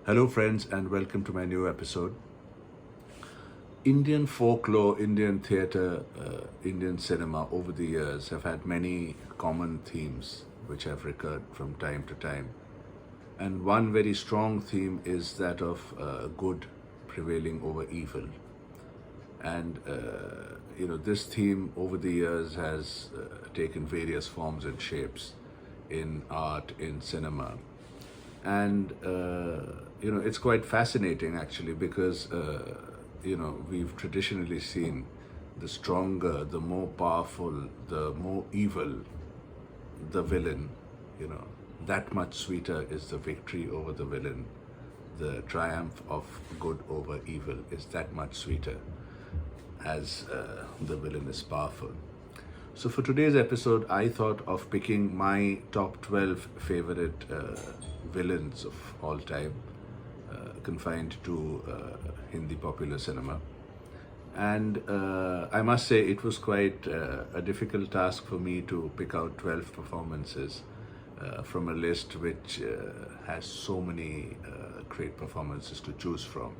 Hello, friends, and welcome to my new episode. Indian folklore, Indian theatre, Indian cinema over the years have had many common themes which have recurred from time to time. And one very strong theme is that of good prevailing over evil. And this theme over the years has taken various forms and shapes in art, in cinema. And it's quite fascinating actually because we've traditionally seen the stronger, the more powerful, the more evil the villain, that much sweeter is the victory over the villain. The triumph of good over evil is that much sweeter as the villain is powerful. So for today's episode, I thought of picking my top 12 favorite villains of all time, confined to Hindi popular cinema. And I must say it was quite a difficult task for me to pick out 12 performances from a list which has so many great performances to choose from.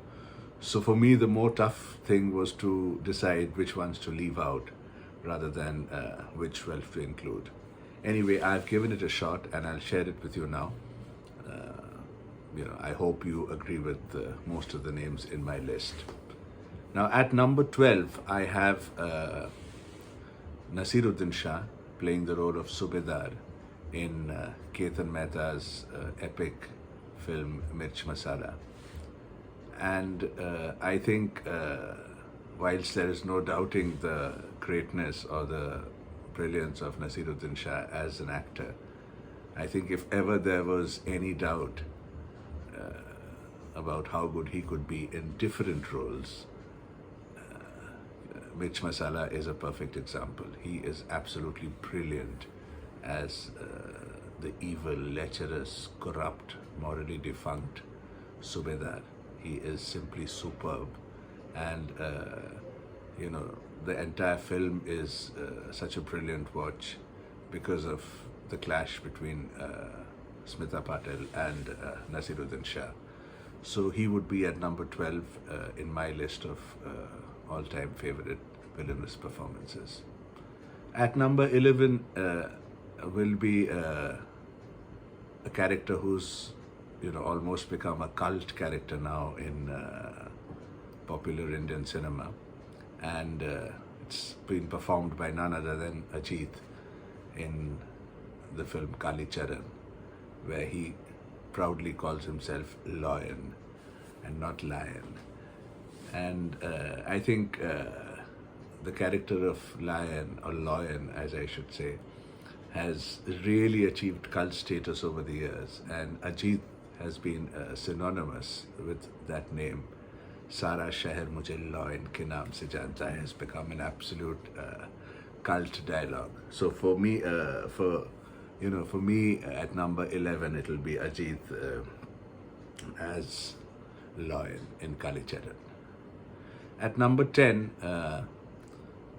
So for me, the more tough thing was to decide which ones to leave out rather than which 12 to include. Anyway, I've given it a shot and I'll share it with you now. I hope you agree with most of the names in my list. Now, at number 12, I have Nasiruddin Shah playing the role of Subedar in Ketan Mehta's epic film Mirch Masala. And I think, whilst there is no doubting the greatness or the brilliance of Nasiruddin Shah as an actor, I think if ever there was any doubt about how good he could be in different roles, Mirch Masala is a perfect example. He is absolutely brilliant as the evil, lecherous, corrupt, morally defunct Subedar. He is simply superb, and the entire film is such a brilliant watch because of the clash between Smita Patel and Nasiruddin Shah. So he would be at number 12 in my list of all-time favorite villainous performances. At number 11 will be a character who's almost become a cult character now in popular Indian cinema, and it's been performed by none other than Ajit in the film Kali Charan, where he proudly calls himself Lion and not Lion. And I think the character of Lion, or Lion as I should say, has really achieved cult status over the years, and Ajit has been synonymous with that name. Sara Shahar Mujhe Lion ke naam se janta hai has become an absolute cult dialogue. So for me, at number 11, it'll be Ajit as Lion in Kali Charan. At number 10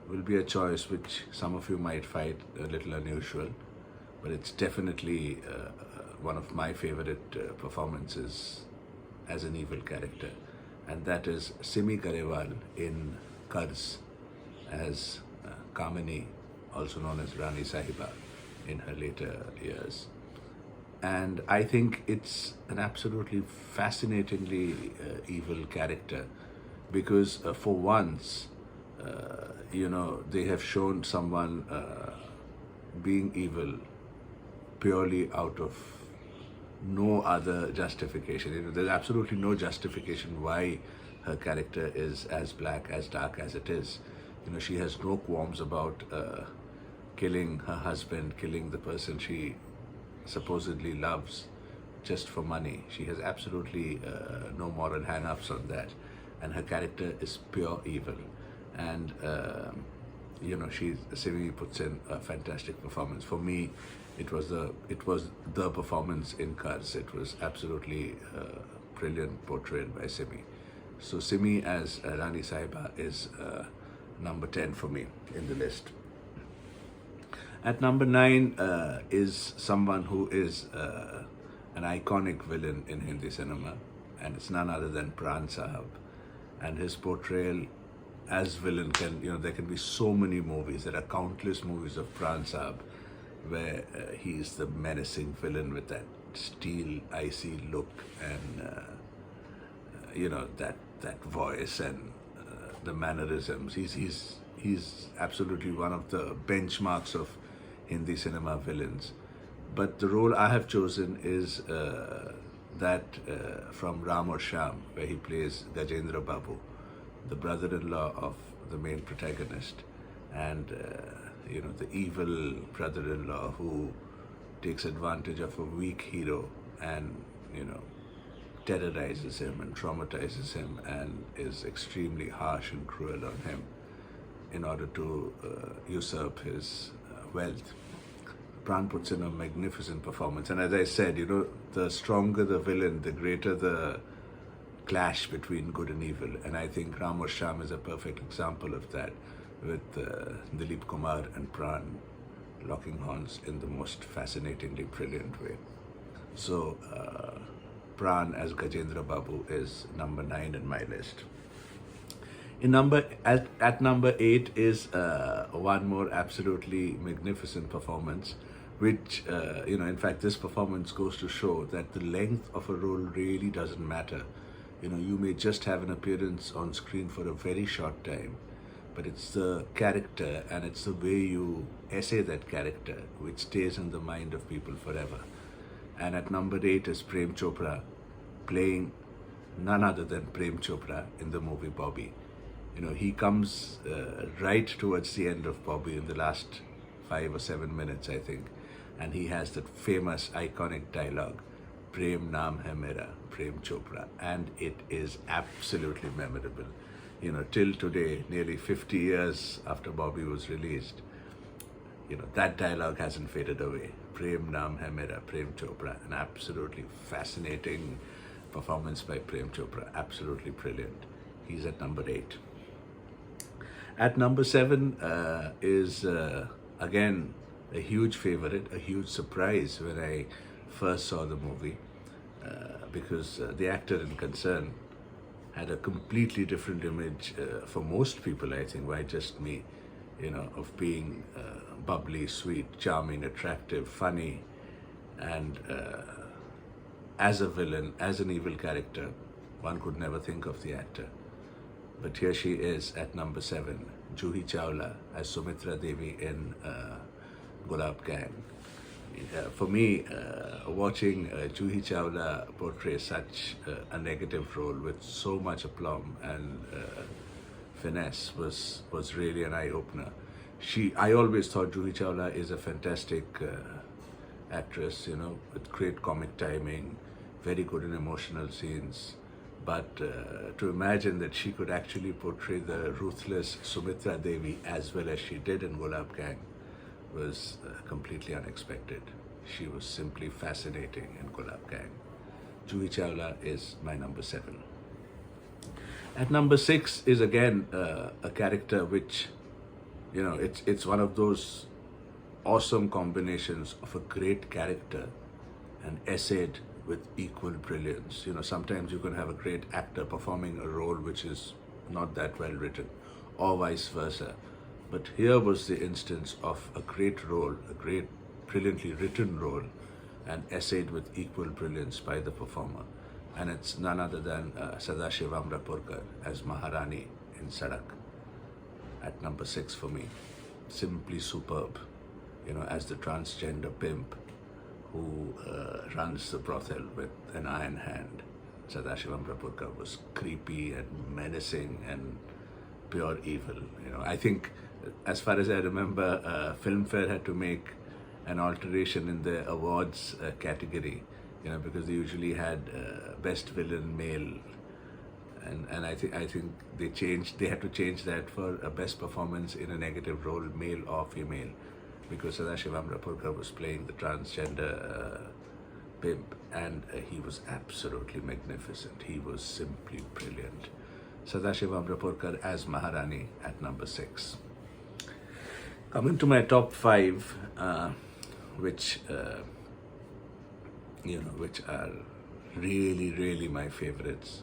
will be a choice which some of you might find a little unusual, but it's definitely one of my favorite performances as an evil character, and that is Simi Garewal in Karz as Kamini, also known as Rani Sahiba, in her later years. And I think it's an absolutely fascinatingly evil character because for once, they have shown someone being evil purely out of no other justification. There's absolutely no justification why her character is as black, as dark as it is. She has no qualms about killing her husband, killing the person she supposedly loves just for money. She has absolutely no moral hang-ups on that, and her character is pure evil. And Simi puts in a fantastic performance. For me, it was the performance in Karz. It was absolutely brilliant portrayal by Simi. So Simi as Rani Sahiba is number 10 for me in the list. At number 9 is someone who is an iconic villain in Hindi cinema, and it's none other than Pran Sahab. And his portrayal as villain there can be so many movies. There are countless movies of Pran Sahab where he's the menacing villain with that steel, icy look and that voice and the mannerisms. He's absolutely one of the benchmarks of Hindi cinema villains. But the role I have chosen is that from Ram or Sham, where he plays Gajendra Babu, the brother-in-law of the main protagonist, and the evil brother-in-law who takes advantage of a weak hero and terrorizes him and traumatizes him and is extremely harsh and cruel on him in order to usurp his wealth. Pran puts in a magnificent performance, and as I said, the stronger the villain, the greater the clash between good and evil. And I think Ram or Sham is a perfect example of that, with Dilip Kumar and Pran locking horns in the most fascinatingly brilliant way. So Pran as Gajendra Babu is number 9 in my list. At number 8 is one more absolutely magnificent performance, which in fact this performance goes to show that the length of a role really doesn't matter. You may just have an appearance on screen for a very short time, but it's the character and it's the way you essay that character which stays in the mind of people forever. And at number 8 is Prem Chopra playing none other than Prem Chopra in the movie Bobby. He comes right towards the end of Bobby in the last 5 or 7 minutes, I think, and he has that famous iconic dialogue, Prem Naam Hai Mera, Prem Chopra, and it is absolutely memorable. Till today, nearly 50 years after Bobby was released, that dialogue hasn't faded away. Prem Naam Hai Mera, Prem Chopra, an absolutely fascinating performance by Prem Chopra, absolutely brilliant. He's at number 8. At number 7 is, again, a huge favorite, a huge surprise when I first saw the movie, because the actor in concern had a completely different image for most people, I think, why just me, of being bubbly, sweet, charming, attractive, funny, and as a villain, as an evil character, one could never think of the actor. But here she is at number 7, Judy Chawla as Sumitra Devi in Gulab Gang. For me, watching Judy Chawla portray such a negative role with so much aplomb and finesse was really an eye-opener. I always thought Judy Chawla is a fantastic actress, with great comic timing, very good in emotional scenes. But to imagine that she could actually portray the ruthless Sumitra Devi as well as she did in Gulab Gang was completely unexpected. She was simply fascinating in Gulab Gang. Judy Chawla is my number 7. At number 6 is again a character which, it's one of those awesome combinations of a great character and essayed with equal brilliance. Sometimes you can have a great actor performing a role which is not that well written, or vice versa. But here was the instance of a great role, a great, brilliantly written role, and essayed with equal brilliance by the performer. And it's none other than Sadashiv Amrapurkar as Maharani in Sadak at number 6 for me. Simply superb, as the transgender pimp who runs the brothel with an iron hand. Sadashiv Amrapurkar was creepy and menacing and pure evil. I think, as far as I remember, Filmfare had to make an alteration in the awards category, because they usually had best villain male, and I think they had to change that for a best performance in a negative role, male or female, because Sadashiv Amrapurkar was playing the transgender pimp, and he was absolutely magnificent. He was simply brilliant. Sadashiv Amrapurkar as Maharani at number 6. Coming to my top 5, which are really, really my favorites.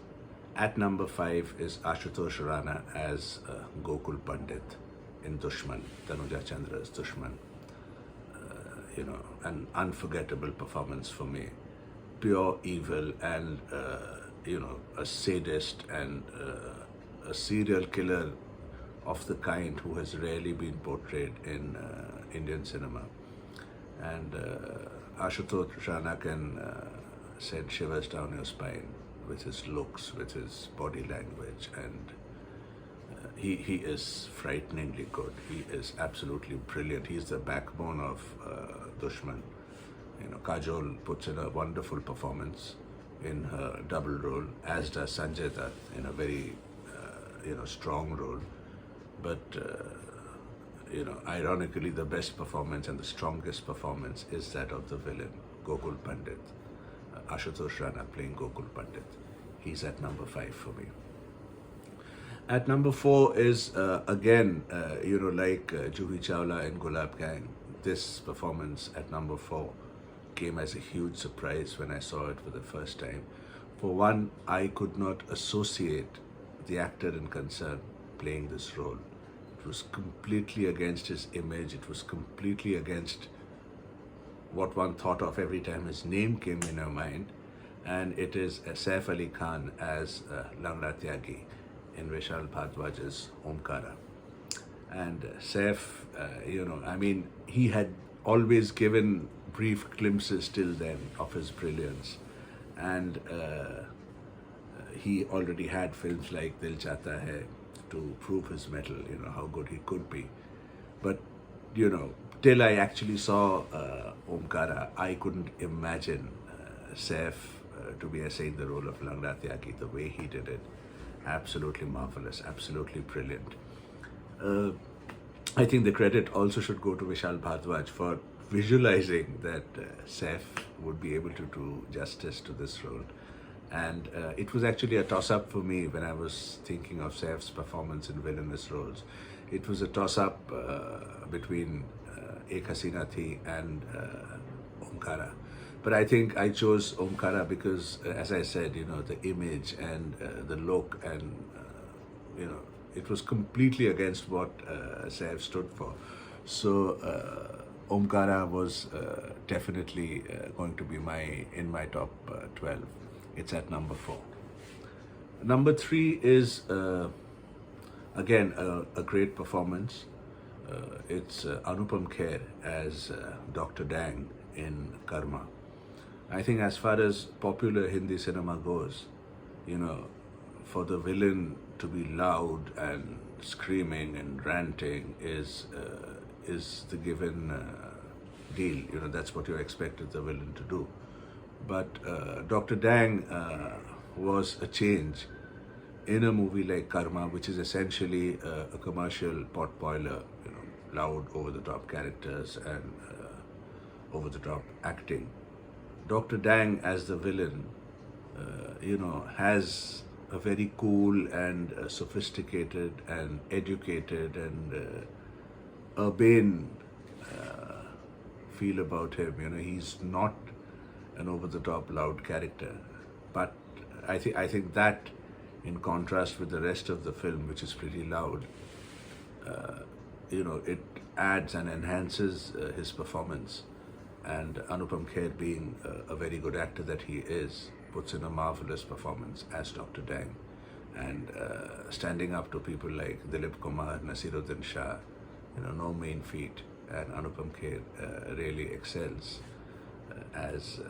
At number 5 is Ashutosh Rana as Gokul Pandit in Dushman, Tanuja Chandra's Dushman. An unforgettable performance for me. Pure evil and, a sadist and a serial killer of the kind who has rarely been portrayed in Indian cinema. And Ashutosh Rana can send shivers down your spine with his looks, with his body language, and he is frighteningly good. He is absolutely brilliant. He's the backbone of Dushman. Kajol puts in a wonderful performance in her double role, as does Sanjay Dutt in a very, strong role. But, ironically, the best performance and the strongest performance is that of the villain, Gokul Pandit. Ashutosh Rana playing Gokul Pandit. He's at number 5 for me. At number 4 is, again, like Judy Chawla in Gulab Gang. This performance at number 4 came as a huge surprise when I saw it for the first time. For one, I could not associate the actor in concern playing this role. It was completely against his image. It was completely against what one thought of every time his name came in your mind. And it is Saif Ali Khan as Langda Tyagi in Vishal Bhardwaj's Omkara. And Saif, he had always given brief glimpses till then of his brilliance. And he already had films like Dil Chahta Hai to prove his mettle, how good he could be. But, till I actually saw Omkara, I couldn't imagine Saif to be essaying the role of Langda Tyagi the way he did it. Absolutely marvelous, absolutely brilliant. I think the credit also should go to Vishal Bhardwaj for visualizing that Saif would be able to do justice to this role. And it was actually a toss-up for me when I was thinking of Saif's performance in villainous roles. It was a toss-up between Ek Hasina Thi and Omkara. But I think I chose Omkara because, as I said, the image and the look and, it was completely against what Saif stood for. So Omkara was definitely going to be in my top 12. It's at number 4. Number 3 is, again, a great performance. It's Anupam Kher as Dr. Dang in Karma. I think as far as popular Hindi cinema goes, for the villain to be loud and screaming and ranting is the given deal. That's what you expected the villain to do. But Dr. Dang was a change in a movie like Karma, which is essentially a commercial potboiler, loud, over-the-top characters and over-the-top acting. Dr. Dang as the villain, has a very cool and sophisticated and educated and urbane feel about him. He's not an over-the-top loud character, but I think that, in contrast with the rest of the film, which is pretty loud, it adds and enhances his performance. And Anupam Kher, being a very good actor that he is, puts in a marvelous performance as Dr. Dang. And standing up to people like Dilip Kumar, Nasiruddin Shah, no mean feat. And Anupam Kher really excels as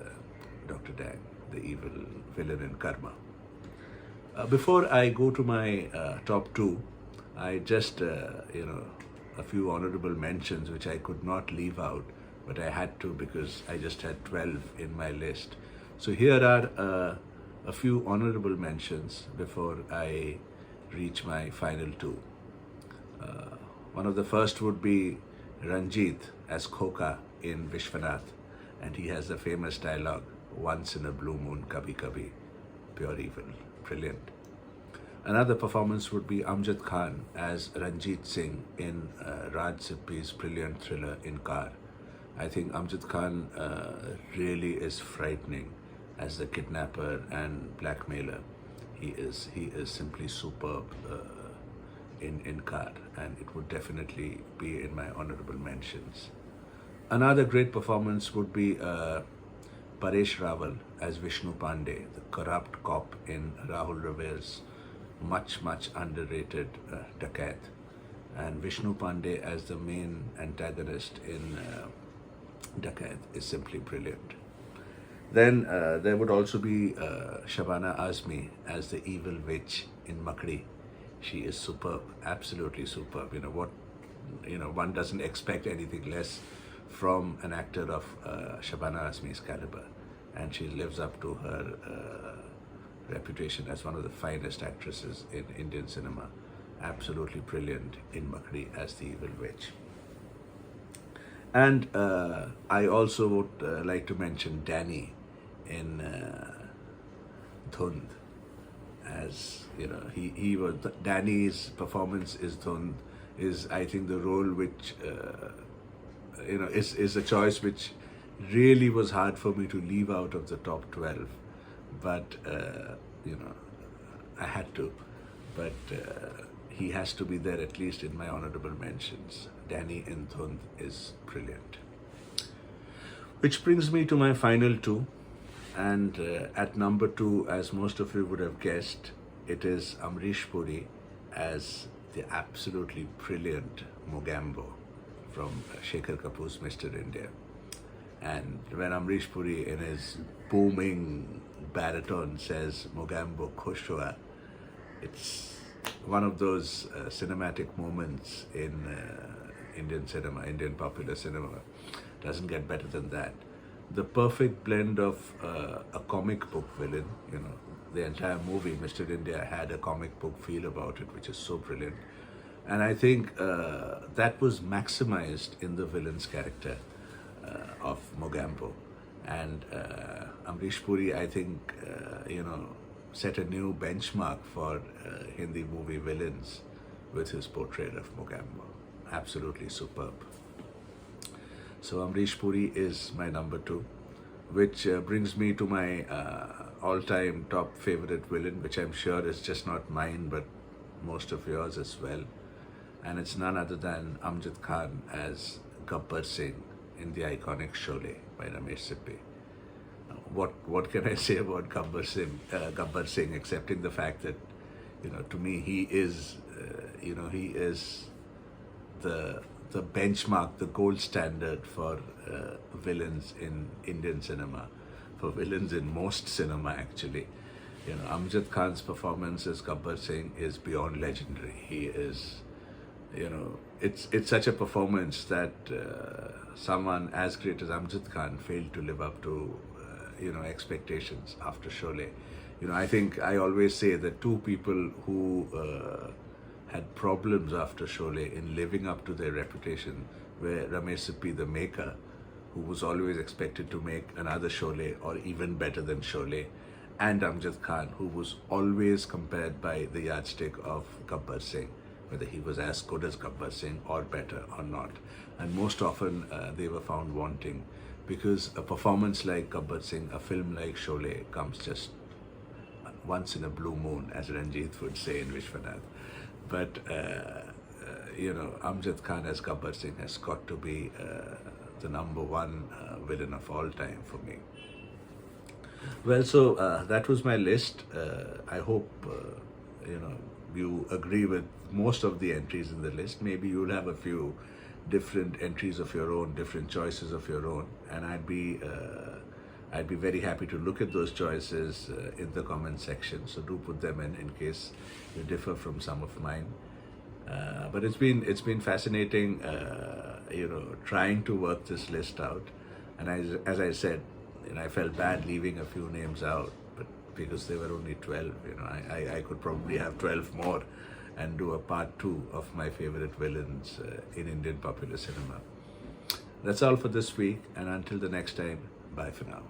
Dr. Dang, the evil villain in Karma. Before I go to my top 2, I just, a few honorable mentions which I could not leave out, but I had to because I just had 12 in my list. So here are a few honorable mentions before I reach my final 2. One of the first would be Ranjit as Khoka in Vishwanath, and he has the famous dialogue, "Once in a blue moon, kabhi kabhi," pure evil, brilliant. Another performance would be Amjad Khan as Ranjit Singh in Raj Sippy's brilliant thriller Inkar. I think Amjad Khan really is frightening. as the kidnapper and blackmailer. He is simply superb in Car, and it would definitely be in my honorable mentions. Another great performance would be Paresh Rawal as Vishnu Pandey, the corrupt cop in Rahul Rave's much underrated Dakat, and Vishnu Pandey as the main antagonist in Dakat is simply brilliant. Then there would also be Shabana Azmi as the evil witch in Makdi. She is superb, absolutely superb. One doesn't expect anything less from an actor of Shabana Azmi's caliber, and she lives up to her reputation as one of the finest actresses in Indian cinema. Absolutely brilliant in Makdi as the evil witch. And I also would like to mention Danny in Dhund, as he was Danny's performance is Dhund, is I think the role which is a choice which really was hard for me to leave out of the top 12, but I had to. But he has to be there at least in my honorable mentions. Danny in Dhund is brilliant. Which brings me to my final two. And at number 2, as most of you would have guessed, it is Amrish Puri as the absolutely brilliant Mogambo from Shekhar Kapoor's Mr. India. And when Amrish Puri in his booming baritone says Mogambo Khush Hua, it's one of those cinematic moments in Indian cinema, Indian popular cinema. Doesn't get better than that. The perfect blend of a comic book villain, the entire movie, Mr. India, had a comic book feel about it, which is so brilliant. And I think that was maximized in the villain's character of Mogambo. And Amrish Puri, I think, set a new benchmark for Hindi movie villains with his portrayal of Mogambo. Absolutely superb. So Amrish Puri is my number 2, which brings me to my all-time top favorite villain, which I'm sure is just not mine, but most of yours as well. And it's none other than Amjad Khan as Gabbar Singh in the iconic Sholay by Ramesh Sippy. What can I say about Gabbar Singh, excepting the fact that, to me he is the benchmark, the gold standard for villains in Indian cinema, for villains in most cinema actually. Amjad Khan's performance as Gabbar Singh is beyond legendary. He is, it's such a performance that someone as great as Amjad Khan failed to live up to, expectations after Sholay. I think I always say that two people who had problems after Sholay in living up to their reputation were Ramesh Sippy, the maker, who was always expected to make another Sholay or even better than Sholay, and Amjad Khan, who was always compared by the yardstick of Gabbar Singh, whether he was as good as Gabbar Singh or better or not. And most often they were found wanting, because a performance like Gabbar Singh, a film like Sholay, comes just once in a blue moon, as Ranjit would say in Vishwanath. But, Amjad Khan as Gabbar Singh has got to be the number 1 villain of all time for me. Well, so that was my list. I hope, you agree with most of the entries in the list. Maybe you'll have a few different entries of your own, different choices of your own, and I'd be very happy to look at those choices in the comment section. So do put them in case you differ from some of mine. But it's been fascinating, trying to work this list out. And as I said, I felt bad leaving a few names out, but because there were only 12, I could probably have 12 more and do a part 2 of my favorite villains in Indian popular cinema. That's all for this week, and until the next time, bye for now.